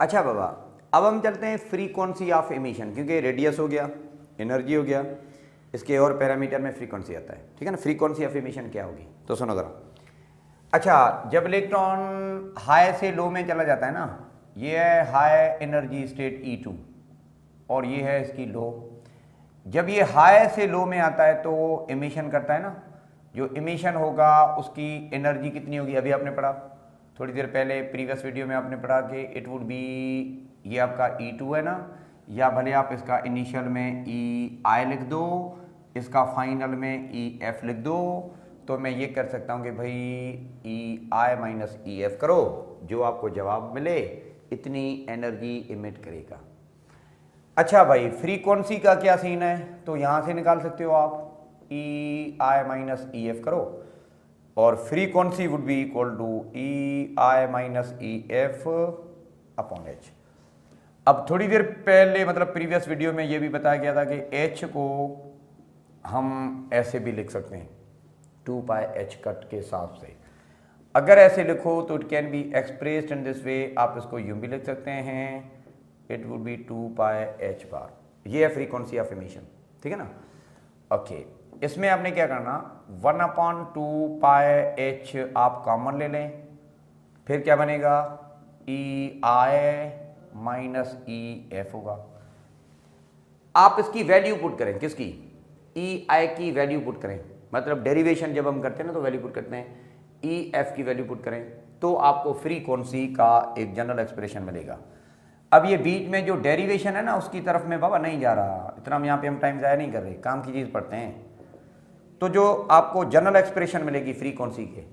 अच्छा बाबा, अब हम चलते हैं फ्रीक्वेंसी ऑफ एमिशन, क्योंकि रेडियस हो गया, एनर्जी हो गया, इसके और पैरामीटर में फ्रीक्वेंसी आता है, ठीक है ना। फ्रीक्वेंसी ऑफ एमिशन क्या होगी, तो सुनो जरा। अच्छा, जब इलेक्ट्रॉन हाई से लो में चला जाता है ना, ये है हाई एनर्जी स्टेट E2 और ये है इसकी लो। जब ये हाई से लो में आता है तो एमिशन करता है ना, जो एमिशन होगा उसकी एनर्जी कितनी होगी, अभी आपने पढ़ा थोड़ी देर पहले प्रीवियस वीडियो में आपने पढ़ा कि इट वुड बी, ये आपका E2 है ना, या भले आप इसका इनिशियल में EI लिख दो, इसका फाइनल में EF लिख दो, तो मैं ये कर सकता हूँ कि भाई EI माइनस EF करो, जो आपको जवाब मिले इतनी एनर्जी इमिट करेगा। अच्छा भाई, फ्रीक्वेंसी का क्या सीन है, तो यहाँ से निकाल सकते हो आप, EI माइनस EF करो और frequency would be equal to EI minus EF upon H। अब थोड़ी देर पहले मतलब प्रीवियस वीडियो में ये भी बताया गया था कि H को हम ऐसे भी लिख सकते हैं 2 पाई H कट के हिसाब से। अगर ऐसे लिखो तो it can be expressed in this वे, आप इसको यूं भी लिख सकते हैं, it would B 2 pi H बार। ये है फ्रीक्वेंसी ऑफ एमिशन, ठीक है ना। ओके, इसमें आपने क्या करना, 1/2 पाई H आप कॉमन ले लें, फिर क्या बनेगा EI माइनस EF होगा। आप इसकी वैल्यू पुट करें, किसकी, EI की वैल्यू पुट करें, मतलब डेरिवेशन जब हम करते हैं ना तो वैल्यू पुट करते हैं, EF की वैल्यू पुट करें तो आपको फ्रीक्वेंसी का एक जनरल एक्सप्रेशन मिलेगा। अब ये बीच में जो डेरिवेशन है ना उसकी तरफ में बाबा नहीं जा रहा, इतना हम यहाँ पे हम टाइम ज़ाया नहीं कर रहे, काम की चीज़ पढ़ते हैं। तो जो आपको जनरल एक्सप्रेशन मिलेगी फ्रीक्वेंसी के,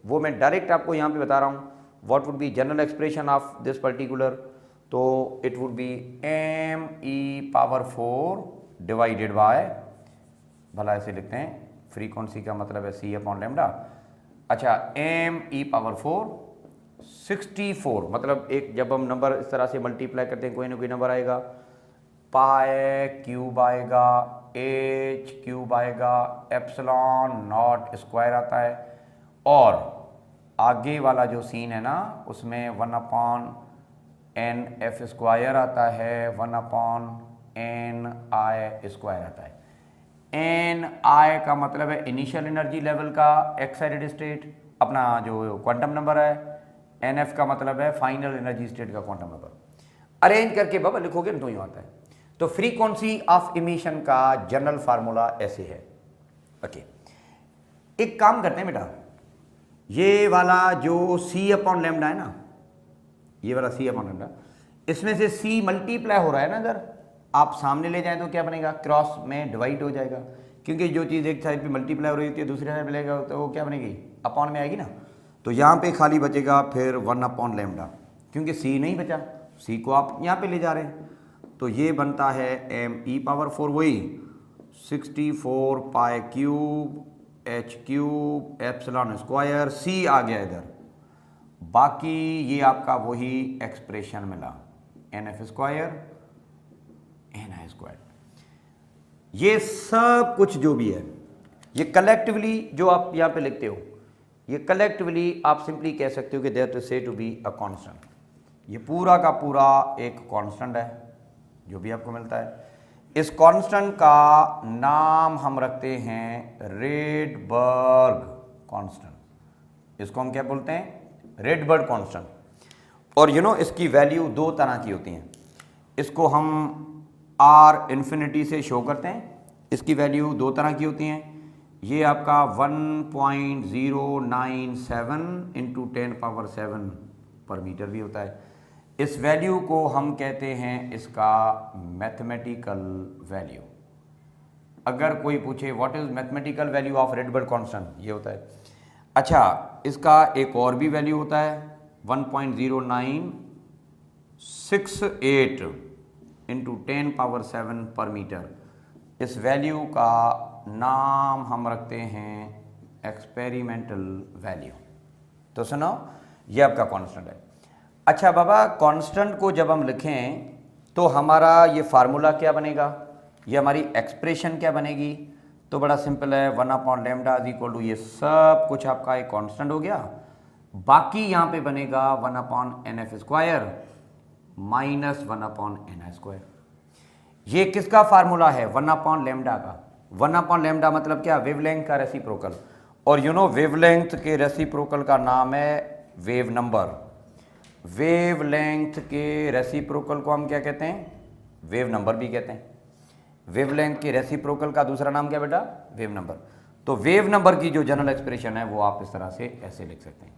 वो मैं डायरेक्ट आपको यहाँ पे बता रहा हूँ, what would be general expression of this particular, तो it would be me⁴ divided by, भला ऐसे लिखते हैं, फ्रीक्वेंसी का मतलब है C/λ। अच्छा, me⁴ 64, मतलब एक जब हम नंबर इस तरह से मल्टीप्लाई करते हैं कोई ना कोई नंबर आएगा, पाई क्यूब आएगा, H क्यूब आएगा, एप्सिलॉन नॉट स्क्वायर आता है, और आगे वाला जो सीन है ना उसमें 1/NF स्क्वायर आता है, 1/NI स्क्वायर आता है। NI का मतलब है इनिशियल एनर्जी लेवल का एक्साइटेड स्टेट, अपना जो क्वांटम नंबर है, NF का मतलब है फाइनल एनर्जी स्टेट का क्वांटम नंबर। अरेंज करके बाबा लिखोगे ना तो यूँ आता है। तो फ्रीक्वेंसी ऑफ इमिशन का जनरल फार्मूला ऐसे है। ओके, एक काम करते हैं बेटा, ये वाला जो C/λ है ना, ये वाला C/λ, इसमें से C मल्टीप्लाई हो रहा है ना, अगर आप सामने ले जाएं तो क्या बनेगा, क्रॉस में डिवाइड हो जाएगा, क्योंकि जो चीज़ एक साइड पे मल्टीप्लाई हो रही होती है दूसरी साइड पे लेगा तो वो क्या बनेगी, अपॉन में आएगी ना। तो यहाँ पे खाली बचेगा फिर 1/λ, क्योंकि C नहीं बचा, C को आप यहाँ पे ले जा रहे हैं, तो ये बनता है me⁴ वही 64 पाई cube H cube epsilon square, C आ गया इधर, बाकी ये आपका वही एक्सप्रेशन मिला, NF स्क्वायर NI स्क्वायर। ये सब कुछ जो भी है ये कलेक्टिवली जो आप यहाँ पे लिखते हो, ये कलेक्टिवली आप सिंपली कह सकते हो कि दैट इज से टू बी अ कांस्टेंट। ये पूरा का पूरा एक कांस्टेंट है जो भी आपको मिलता है। इस कांस्टेंट का नाम हम रखते हैं रेडबर्ग कांस्टेंट। इसको हम क्या बोलते हैं, रेडबर्ग कांस्टेंट। और इसकी वैल्यू दो तरह की होती हैं। इसको हम R∞ से शो करते हैं, इसकी वैल्यू दो तरह की होती हैं। ये आपका 1.097 इंटू 10⁻7 पर मीटर भी होता है। इस वैल्यू को हम कहते हैं इसका मैथमेटिकल वैल्यू। अगर कोई पूछे what is mathematical value of Rydberg constant, ये होता है। अच्छा, इसका एक और भी वैल्यू होता है 1.0968 इंटू 10⁻7 पर मीटर। इस वैल्यू का नाम हम रखते हैं एक्सपेरिमेंटल वैल्यू। तो सुनो, ये आपका कांस्टेंट है। अच्छा बाबा, कांस्टेंट को जब हम लिखें तो हमारा ये फार्मूला क्या बनेगा, ये हमारी एक्सप्रेशन क्या बनेगी, तो बड़ा सिंपल है, 1/λ इज इक्वल टू ये सब कुछ आपका एक कांस्टेंट हो गया, बाकी यहाँ पे बनेगा 1/NF स्क्वायर माइनस 1/n²। ये किसका फार्मूला है? 1/λ का। 1/λ मतलब क्या? वेवलेंथ का रेसिप्रोकल। और यू नो वेवलेंथ के रेसिप्रोकल का नाम है वेव नंबर। वेवलेंथ के रेसिप्रोकल को हम क्या कहते हैं? वेव नंबर भी कहते हैं। वेवलेंथ के रेसिप्रोकल का दूसरा नाम क्या बेटा? Wave number. तो वेव नंबर की जो जनरल एक्सप्रेशन है वो आप इस तरह से ऐसे लिख सकते हैं।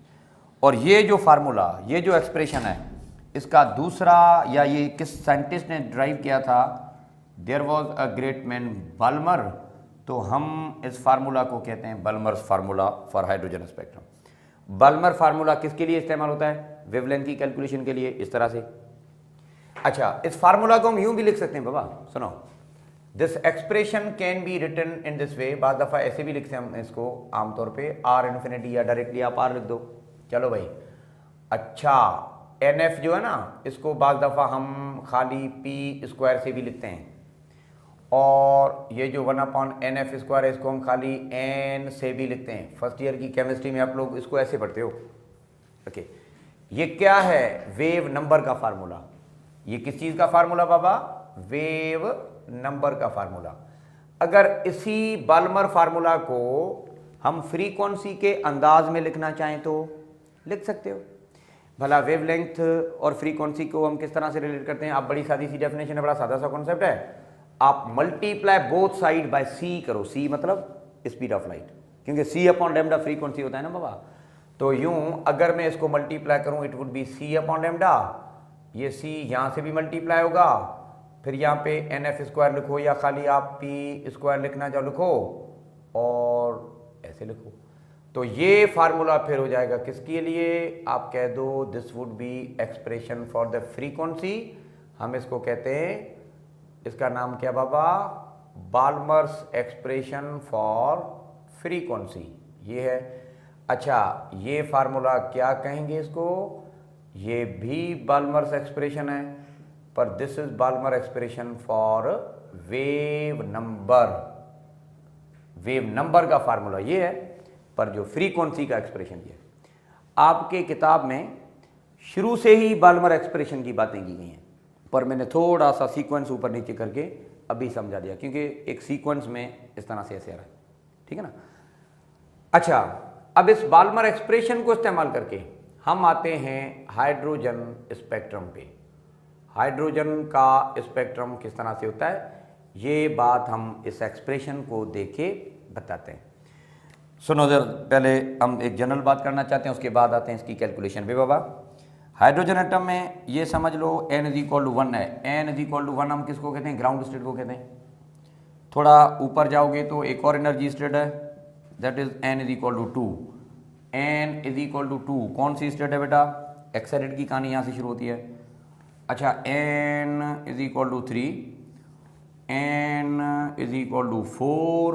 और ये जो फार्मूला, ये जो एक्सप्रेशन है, इसका दूसरा, या ये किस साइंटिस्ट ने ड्राइव किया था? There was a great man Balmer. तो हम इस फार्मूला को कहते हैं Balmer's formula for hydrogen spectrum. Balmer formula किसके लिए इस्तेमाल होता है? वेवलेंथ की कैलकुलेशन के लिए, इस तरह से। अच्छा, इस फार्मूला को हम यूं भी लिख सकते हैं बाबा, सुनो। This expression can be written in this way. बाद दफा ऐसे भी लिखते हैं हम इसको आमतौर पे, आर इन्फिनिटी, या डायरेक्टली आप आर लिख दो। चलो भाई। अच्छा, NF जो है ना, इसको बाद दफा हम खाली p² से भी लिखते हैं। और ये जो 1/NF² है, इसको हम खाली n से भी लिखते हैं। फर्स्ट ईयर की केमिस्ट्री में आप लोग इसको ऐसे पढ़ते हो। ओके, ये क्या है? वेव नंबर का फार्मूला। ये किस चीज का फार्मूला बाबा? वेव नंबर का फार्मूला। अगर इसी बाल्मर फार्मूला को हम फ्रीक्वेंसी के अंदाज में लिखना चाहें तो लिख सकते हो। भला वेवलेंथ और फ्रीक्वेंसी को हम किस तरह से रिलेट करते हैं? आप बड़ी सादी सी डेफिनेशन है, बड़ा सादा सा कॉन्सेप्ट है। आप multiply both side by c करो। c मतलब स्पीड ऑफ लाइट, क्योंकि c/λ फ्रीक्वेंसी होता है ना बाबा। तो यूं अगर मैं इसको मल्टीप्लाई करूं, इट वुड बी c/λ। ये c यहां से भी मल्टीप्लाई होगा, फिर यहाँ पे NF² लिखो, या खाली आप p² लिखना चाहो लिखो, और ऐसे लिखो। तो ये फार्मूला फिर हो जाएगा किसके लिए? आप कह दो this would be expression for the frequency. हम इसको कहते हैं, इसका नाम क्या बाबा? बाल्मर्स एक्सप्रेशन फॉर फ्रीक्वेंसी, ये है। अच्छा, ये फार्मूला क्या कहेंगे इसको? ये भी बाल्मर्स एक्सप्रेशन है, पर this is Balmer expression for wave number. Wave number का फार्मूला ये है, पर जो फ्रीक्वेंसी का एक्सप्रेशन ये है। आपके किताब में शुरू से ही बाल्मर एक्सप्रेशन की बातें की गई हैं, पर मैंने थोड़ा सा सीक्वेंस ऊपर नीचे करके अभी समझा दिया, क्योंकि एक सीक्वेंस में इस तरह से ऐसे आ रहा है, ठीक है ना। अच्छा, अब इस बाल्मर एक्सप्रेशन को इस्तेमाल करके हम आते हैं हाइड्रोजन स्पेक्ट्रम पे। हाइड्रोजन का स्पेक्ट्रम किस तरह से होता है, ये बात हम इस एक्सप्रेशन को देखे बताते हैं। सुनो जरा, पहले हम एक जनरल बात करना चाहते हैं, उसके बाद आते हैं इसकी कैलकुलेशन पे बाबा। हाइड्रोजन एटम में ये समझ लो n = 1 है। n = 1 हम किसको कहते हैं? ग्राउंड स्टेट को कहते हैं। थोड़ा ऊपर जाओगे तो एक और एनर्जी स्टेट है, दैट इज n = 2। n = 2 कौन सी स्टेट है बेटा? एक्साइटेड की कहानी यहाँ से शुरू होती है। अच्छा, n = 3, n = 4,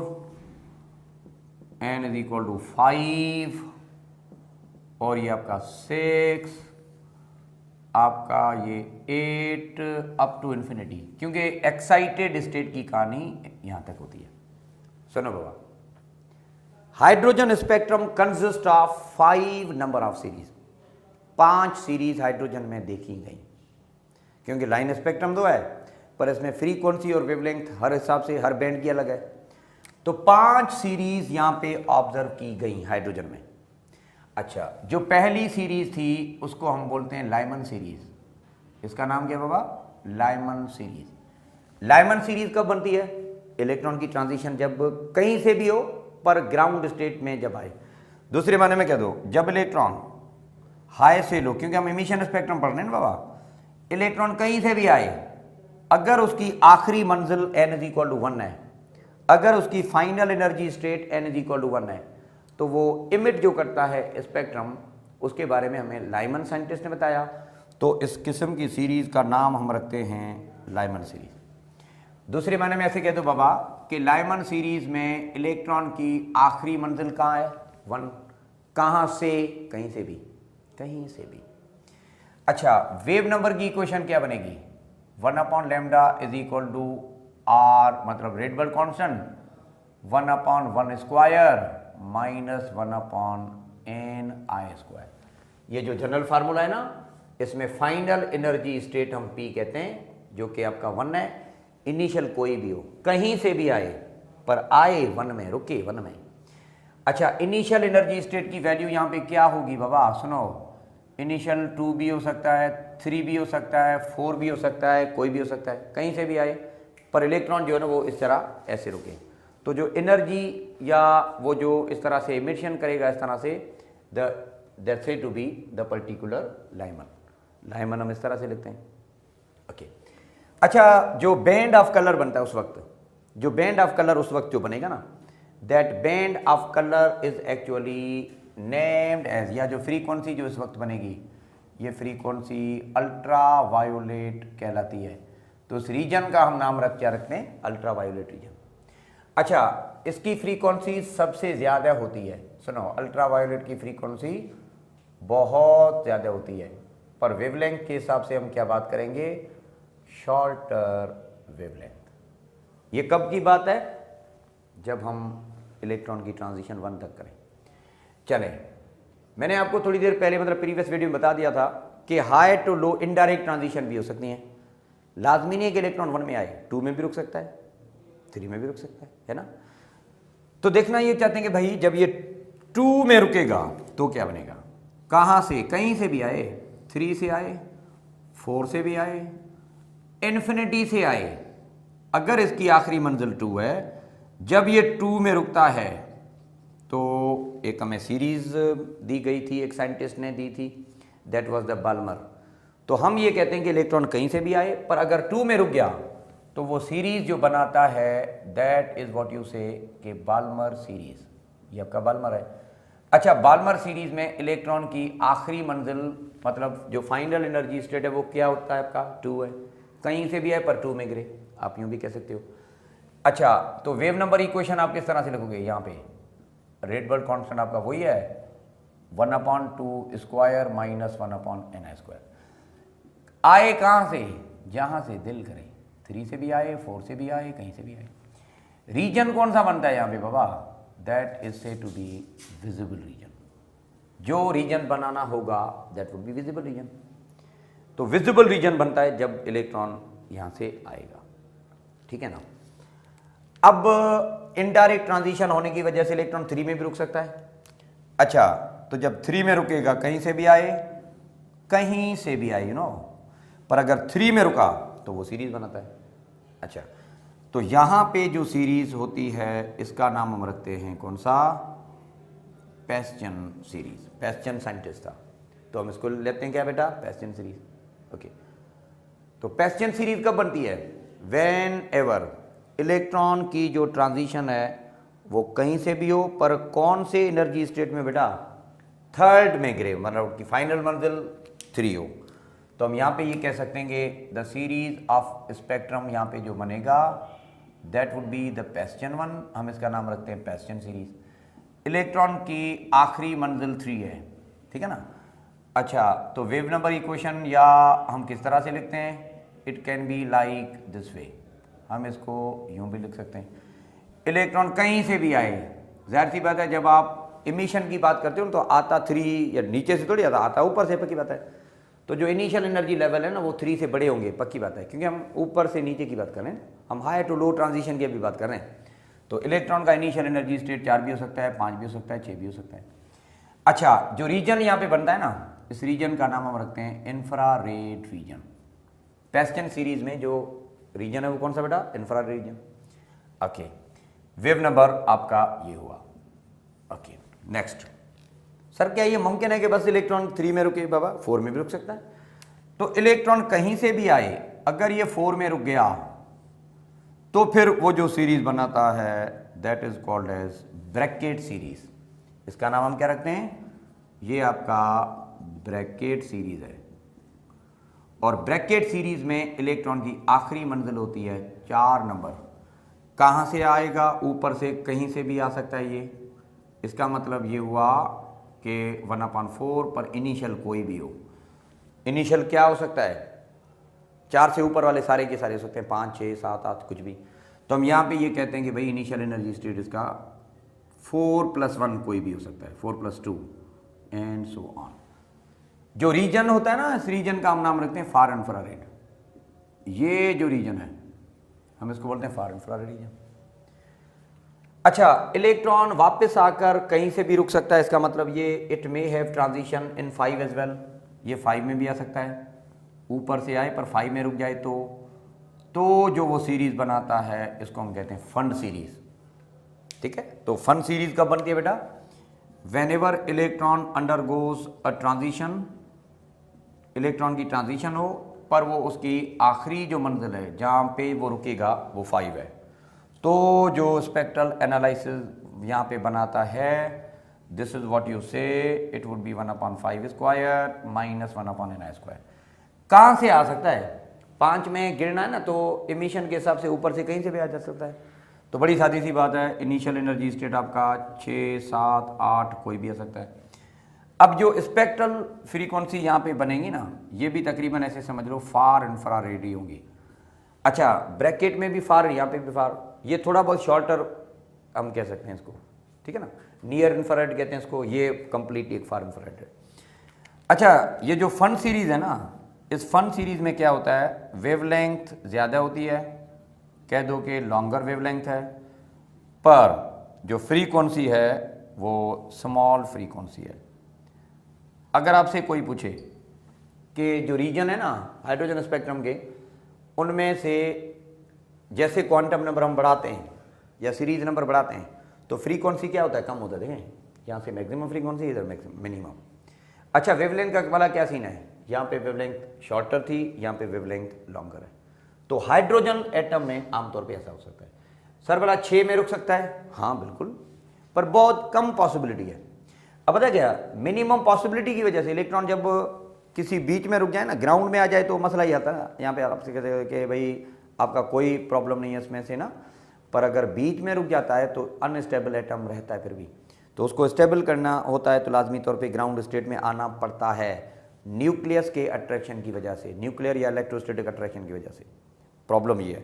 n = 5, और ये आपका 6, आपका ये 8 अप टू इन्फिनिटी, क्योंकि एक्साइटेड स्टेट की कहानी यहां तक होती है। सुनो बाबा, hydrogen spectrum consist of 5 number of series. 5 series hydrogen में देखी गई, क्योंकि लाइन स्पेक्ट्रम 2 है, पर इसमें फ्रीक्वेंसी और वेवलेंथ हर हिसाब से हर बैंड की अलग है। तो 5 सीरीज यहां पे ऑब्जर्व की गई हाइड्रोजन में। अच्छा, जो पहली सीरीज थी उसको हम बोलते हैं लाइमन सीरीज। इसका नाम क्या बाबा? Lyman series. लाइमन सीरीज कब बनती है? इलेक्ट्रॉन की ट्रांजिशन जब कहीं से भी हो, पर ग्राउंड स्टेट में जब आए। दूसरे मायने में कह दो, जब इलेक्ट्रॉन हाई से लो, क्योंकि हम इमिशन स्पेक्ट्रम पढ़ रहे हैं ना बाबा, इलेक्ट्रॉन कहीं से भी आए, अगर उसकी आखिरी मंजिल n = 1 है, अगर उसकी फाइनल एनर्जी स्टेट n = 1 है, तो वो इमिट जो करता है स्पेक्ट्रम, उसके बारे में हमें लाइमन साइंटिस्ट ने बताया। तो इस किस्म की सीरीज का नाम हम रखते हैं लाइमन सीरीज। दूसरे मायने में ऐसे कह दो बाबा कि लाइमन सीरीज में इलेक्ट्रॉन की आखिरी मंजिल कहाँ है? 1। कहाँ से? कहीं से भी, कहीं से भी। अच्छा, वेव नंबर की इक्वेशन क्या बनेगी? 1/λ = r, मतलब रेडबर्ग कांस्टेंट, 1/1² -1/ni²। ये जो जनरल फार्मूला है ना, इसमें फाइनल एनर्जी स्टेट हम P कहते हैं, जो कि आपका 1 है। इनिशियल कोई भी हो, कहीं से भी आए, पर आए 1 में, रुके 1 में। अच्छा, इनिशियल एनर्जी स्टेट की वैल्यू यहाँ पे क्या होगी बाबा, सुनो। इनिशियल 2 भी हो सकता है, 3 भी हो सकता है, 4 भी हो सकता है, कोई भी हो सकता है, कहीं से भी आए, पर इलेक्ट्रॉन जो है ना वो इस तरह ऐसे रुके। तो जो एनर्जी या वो जो इस तरह से इमिशन करेगा इस तरह से, दैट से to be the particular Lyman. Lyman हम इस तरह से लिखते हैं। ओके। अच्छा, जो बैंड ऑफ कलर बनता है उस वक्त, जो बैंड ऑफ कलर उस वक्त जो बनेगा ना, that band of colour is actually named as, या जो फ्रीक्वेंसी जो इस वक्त बनेगी, ये फ्रीक्वेंसी अल्ट्रा वायोलेट कहलाती है। तो इस रीजन का हम नाम क्या रखते हैं, अल्ट्रा वायोलेट रीजन। अच्छा, इसकी फ्रीक्वेंसी सबसे ज़्यादा होती है, सुनो, अल्ट्रा वायोलेट की फ्रीक्वेंसी बहुत ज़्यादा होती है, पर वेवलेंथ के हिसाब से हम क्या बात करेंगे, शॉर्टर वेवलेंथ। ये कब की बात है, जब हम इलेक्ट्रॉन की ट्रांजिशन 1 तक करें। चले, मैंने आपको थोड़ी देर पहले मतलब प्रीवियस वीडियो में बता दिया था कि high to low indirect transition भी हो सकती हैं। लाजमी नहीं है कि इलेक्ट्रॉन 1 में आए, 2 में भी रुक सकता है, 3 में भी रुक सकता है ना। तो देखना ये चाहते हैं कि भाई जब ये 2 में रुकेगा तो क्या बनेगा, कहां से, कहीं से भी आए, 3 से आए, 4 से भी आए, इन्फिनिटी से आए, अगर इसकी आखिरी मंजिल 2 है, जब ये 2 में रुकता है तो एक हमें सीरीज दी गई थी, एक साइंटिस्ट ने दी थी, दैट वाज द बाल्मर। तो हम ये कहते हैं कि इलेक्ट्रॉन कहीं से भी आए, पर अगर 2 में रुक गया तो वो सीरीज जो बनाता है, दैट इज व्हाट यू से कि बाल्मर सीरीज, ये आपका बाल्मर है। अच्छा, बाल्मर सीरीज में इलेक्ट्रॉन की आखिरी मंजिल मतलब जो फाइनल एनर्जी स्टेट है वो क्या होता है आपका, 2 है। कहीं से भी है पर 2 में गिरे, आप यूं भी कह सकते हो। अच्छा, तो वेव नंबर इक्वेशन आप किस तरह से लिखोगे, यहाँ पे रेडबर्ग कांस्टेंट आपका वही है 1/2 स्क्वायर माइनस 1/n स्क्वायर। आए कहां से, जहां से दिल करे, 3 से भी आए, 4 से भी आए, कहीं से भी आए। रीजन कौन सा बनता है यहाँ पे बाबा, दैट इज से टू बी विजिबल रीजन। जो रीजन बनाना होगा that would be visible region. तो विजिबल रीजन बनता है जब इलेक्ट्रॉन यहां से आएगा, ठीक है ना। अब इनडायरेक्ट ट्रांजिशन होने की वजह से इलेक्ट्रॉन 3 में भी रुक सकता है। अच्छा, तो जब 3 में रुकेगा, कहीं से भी आए, कहीं से भी आए, यू नो, पर अगर 3 में रुका तो वो सीरीज बनाता है। अच्छा, तो यहां पे जो सीरीज होती है इसका नाम हम रखते हैं कौन सा, पैस्चन सीरीज। पैस्चन साइंटिस्ट था, तो हम इसको लेते हैं क्या बेटा, पैस्चन सीरीज। ओके, तो पैस्चन सीरीज कब बनती है, व्हेन एवर इलेक्ट्रॉन की जो ट्रांजिशन है वो कहीं से भी हो, पर कौन से एनर्जी स्टेट में बेटा, 3rd में गिरे, मतलब कि फाइनल मंजिल 3 हो। तो हम यहाँ पे ये कह सकते हैं कि द सीरीज ऑफ स्पेक्ट्रम यहाँ पे जो बनेगा दैट वुड बी द पैस्चन 1, हम इसका नाम रखते हैं पैस्चन सीरीज। इलेक्ट्रॉन की आखिरी मंजिल 3 है, ठीक है ना। अच्छा, तो वेव नंबर इक्वेशन या हम किस तरह से लिखते हैं, it can be like this way, हम इसको यूं भी लिख सकते हैं। इलेक्ट्रॉन कहीं से भी आए, जाहिर सी बात है जब आप इमिशन की बात करते हो तो आता 3 या नीचे से थोड़ी आता ऊपर से, पक्की बात है। तो जो इनिशियल एनर्जी लेवल है ना वो 3 से बड़े होंगे, पक्की बात है, क्योंकि हम ऊपर से नीचे की बात कर रहे हैं, हम हाई टू लो ट्रांजिशन की भी बात कर रहे हैं। तो इलेक्ट्रॉन का इनिशियल एनर्जी स्टेट 4 भी हो सकता है, 5 भी हो सकता है, 6 भी हो सकता है। अच्छा, जो रीजन यहाँ पे बनता है ना, इस रीजन का नाम हम रखते हैं इंफ्रारेड रीजन। पैस्चन सीरीज में जो रीजन है वो कौन सा बेटा, infrared reason. Okay, wave number आपका ये हुआ। ओके, नेक्स्ट, सर क्या ये मुमकिन है कि बस इलेक्ट्रॉन 3 में रुके बाबा, 4 में भी रुक सकता है? तो इलेक्ट्रॉन कहीं से भी आए, अगर ये 4 में रुक गया तो फिर वो जो सीरीज बनाता है that is called age Brackett series. इसका नाम हम क्या रखते हैं, ये आपका ब्रैकेट सीरीज है। और ब्रैकेट सीरीज में इलेक्ट्रॉन की आखिरी मंजिल होती है 4 नंबर। कहाँ से आएगा, ऊपर से, कहीं से भी आ सकता है ये। इसका मतलब ये हुआ कि 1/4 पर इनिशियल कोई भी हो। इनिशियल क्या हो सकता है, 4 से ऊपर वाले सारे के सारे हो सकते हैं, 5, 6, 7, 8 कुछ भी। तो हम यहाँ पे ये कहते हैं कि भाई इनिशियल एनर्जी स्टेट इसका 4+1 कोई भी हो सकता है, 4+2 एंड सो ऑन। जो रीजन होता है ना, इस रीजन का हम नाम रखते हैं फार इंफ्रारेड। ये जो रीजन है हम इसको बोलते हैं फार इंफ्रारेड रीजन। अच्छा, इलेक्ट्रॉन वापस आकर कहीं से भी रुक सकता है, इसका मतलब ये it may have transition in 5 as well. ये 5 में भी आ सकता है, ऊपर से आए पर 5 में रुक जाए तो जो वो सीरीज बनाता है इसको हम कहते हैं फंड सीरीज। ठीक है, तो फंड सीरीज कब बनती है बेटा? Whenever electron undergoes a transition, electron की ट्रांजिशन हो पर वो उसकी आखिरी जो मंजिल है जहाँ पे वो रुकेगा वो 5 है। तो जो स्पेक्ट्रल एनालिसिस यहाँ पे बनाता है, दिस इज व्हाट यू से, it would B 1/5 square minus 1/n square. कहाँ से आ सकता है? 5 में गिरना है ना, तो इमिशन के हिसाब से ऊपर से कहीं से भी आ जा सकता है। तो बड़ी सादी सी बात है, इनिशियल एनर्जी स्टेट आपका 6, 7, 8 कोई भी आ सकता है। अब जो स्पेक्ट्रल फ्रीक्वेंसी यहाँ पे बनेंगी ना, ये भी तकरीबन ऐसे समझ लो फार इंफ्रारेड ही होंगी। अच्छा, ब्रैकेट में भी फार, यहाँ पे भी फार, ये थोड़ा बहुत शॉर्टर हम कह सकते हैं इसको, ठीक है ना, नियर इंफ्रारेड कहते हैं इसको, ये कंप्लीट एक फार इंफ्रारेड है। अच्छा, ये जो फन सीरीज है ना, इस फन सीरीज में क्या होता है, वेवलेंथ ज़्यादा होती है, कह दो कि लॉन्गर वेवलेंथ है, पर जो फ्रीक्वेंसी है वो स्मॉल फ्रीक्वेंसी है। अगर आपसे कोई पूछे कि जो रीजन है ना हाइड्रोजन स्पेक्ट्रम के, उनमें से जैसे क्वांटम नंबर हम बढ़ाते हैं या सीरीज नंबर बढ़ाते हैं तो फ्रीक्वेंसी क्या होता है, कम होता है। देखें, यहाँ से मैक्सिमम फ्रीक्वेंसी, इधर मिनिमम। अच्छा, वेवलेंथ का वाला क्या सीन है, यहाँ पे वेवलेंथ शॉर्टर थी, यहाँ पे वेवलेंथ लॉन्गर है। तो हाइड्रोजन एटम में आमतौर पे ऐसा हो सकता है। सर वाला 6 में रुक सकता है, हाँ बिल्कुल, पर बहुत कम पॉसिबिलिटी है। अब पता क्या, मिनिमम पॉसिबिलिटी की वजह से इलेक्ट्रॉन जब किसी बीच में रुक जाए ना, ग्राउंड में आ जाए, तो मसला ही आता है ना। यहाँ पे आपसे कहते हैं कि भाई आपका कोई प्रॉब्लम नहीं है इसमें से ना, पर अगर बीच में रुक जाता है तो अनस्टेबल एटम रहता है फिर भी, तो उसको स्टेबल करना होता है तो लाजमी तौर पे ग्राउंड स्टेट में आना पड़ता है, न्यूक्लियस के अट्रैक्शन की वजह से, न्यूक्लियर या इलेक्ट्रोस्टैटिक अट्रैक्शन की वजह से। प्रॉब्लम ये है।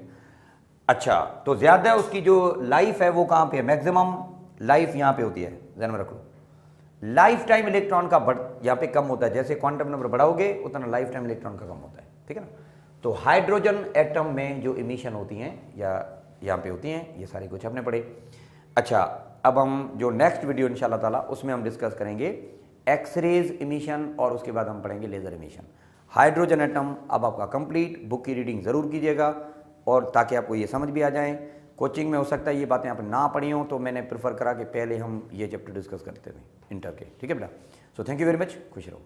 अच्छा, तो ज़्यादा उसकी जो लाइफ है वो कहाँ पे है, मैक्सिमम लाइफ यहाँ पे होती है, ध्यान में रख लो। लाइफ टाइम इलेक्ट्रॉन का यहाँ पे कम होता है, जैसे क्वांटम नंबर बढ़ाओगे उतना लाइफ टाइम इलेक्ट्रॉन का कम होता है, ठीक है ना। तो हाइड्रोजन एटम में जो इमिशन होती हैं या यहाँ पे होती हैं, ये सारी कुछ हमने पढ़े। अच्छा, अब हम जो नेक्स्ट वीडियो इंशाल्लाह ताला उसमें हम डिस्कस करेंगे एक्सरेज इमिशन और उसके बाद हम पढ़ेंगे लेज़र इमिशन। हाइड्रोजन एटम अब आपका कंप्लीट, बुक की रीडिंग ज़रूर कीजिएगा और ताकि आपको ये समझ भी आ जाए। कोचिंग में हो सकता है ये बातें आपने ना पढ़ी हों, तो मैंने प्रेफर करा कि पहले हम ये चैप्टर डिस्कस करते थे इंटर के, ठीक है बेटा। So thank you very much, खुश रहो।